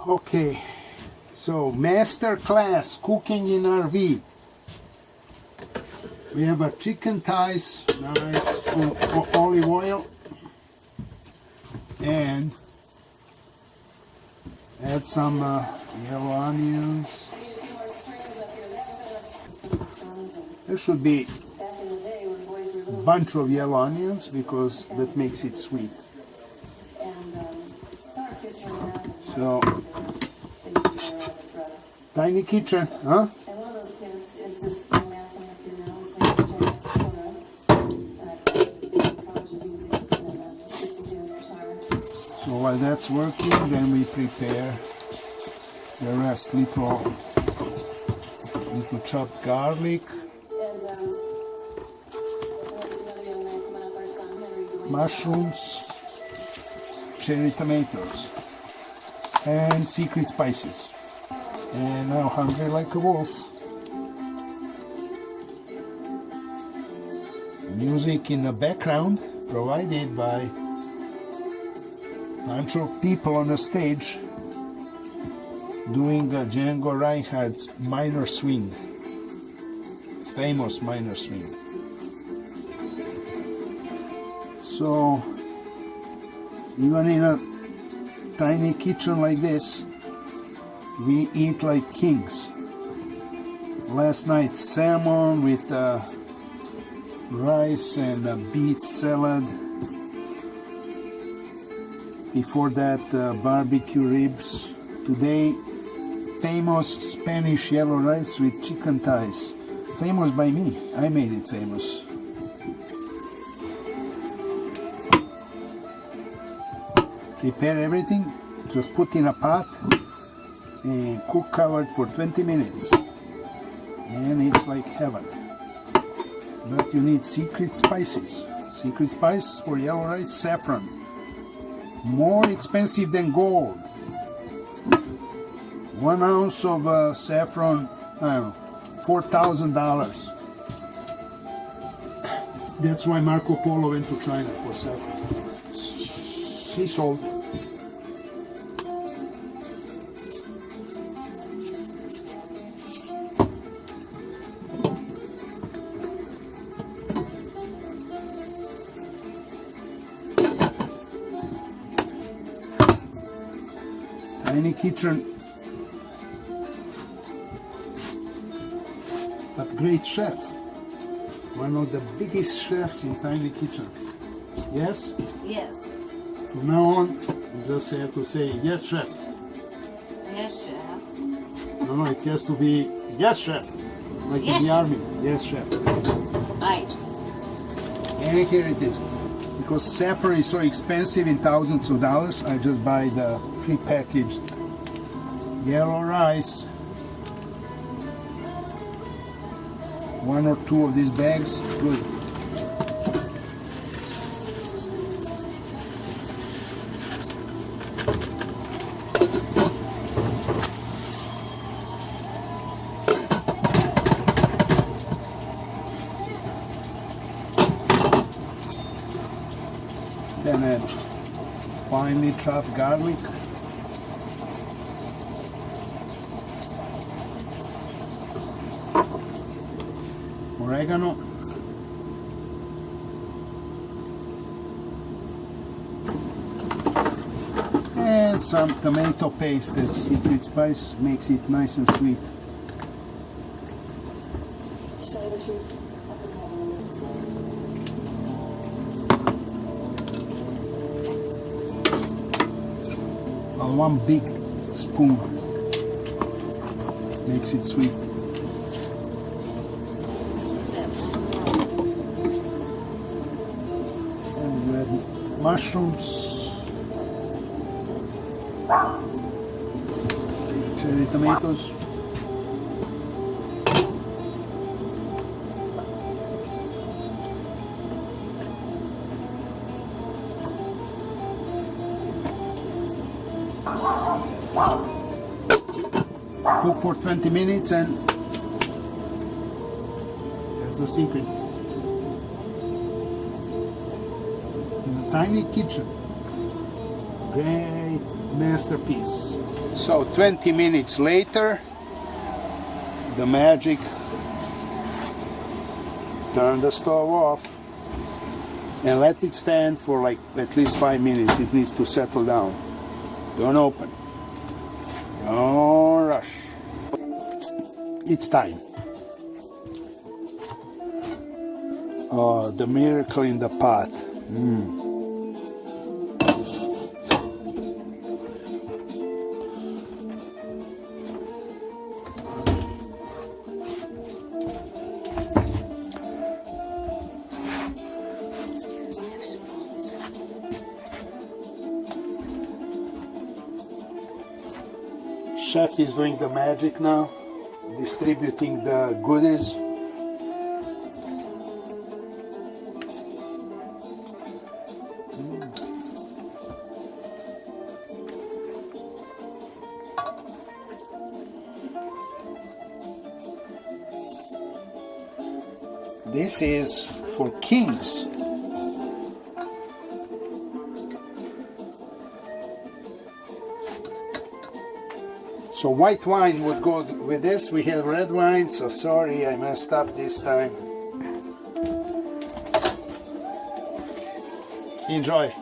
Okay, so master class cooking in RV. We have a chicken thighs, nice olive oil, and add some yellow onions. There should be a bunch of yellow onions because that makes it sweet. So, tiny kitchen, huh? And one of those kids is this young man coming up here now. His name is Jack Soto. College of music and gypsy jazz guitar. So while that's working, then we prepare the rest. Little chopped garlic, And there's another young man coming up, our son Henry, doing mushrooms, cherry tomatoes, and secret spices. And now hungry like a wolf. Music in the background provided by a bunch of people on the stage doing Django Reinhardt's minor swing, famous minor swing. So even in a tiny kitchen like this, we eat like kings. Last night salmon with rice and beet salad. Before that barbecue ribs. Today famous Spanish yellow rice with chicken thighs. Famous by me. I made it famous. Prepare everything. Just put in a pot and cook covered for 20 minutes. And it's like heaven. But you need secret spices. Secret spice for yellow rice, saffron. More expensive than gold. 1 ounce of saffron, I don't know, $4,000. That's why Marco Polo went to China for saffron. Sea salt. Tiny kitchen, but great chef. One of the biggest chefs in tiny kitchen. Yes? Yes. From now on, you just have to say, yes, chef. Yes, chef. No, it has to be, yes, chef. Like Yes, in the chef. army. Yes, chef. Right. And here it is. Because saffron is so expensive in thousands of dollars, I just buy the pre-packaged yellow rice. 1 or 2 of these bags, good. Then add finely chopped garlic. Oregano. And some tomato paste as secret spice, makes it nice and sweet. To tell you the truth, On 1 big spoon, makes it sweet. And you add mushrooms, cherry tomatoes, cook for 20 minutes, and that's the secret. In a tiny kitchen, great masterpiece. So 20 minutes later, the magic. Turn the stove off and let it stand for like at least 5 minutes. It needs to settle down. Don't open. Don't rush. It's time. Oh, the miracle in the pot. Chef is doing the magic now, distributing the goodies. This is for kings. So white wine would go with this. We have red wine, so sorry I messed up this time. Enjoy.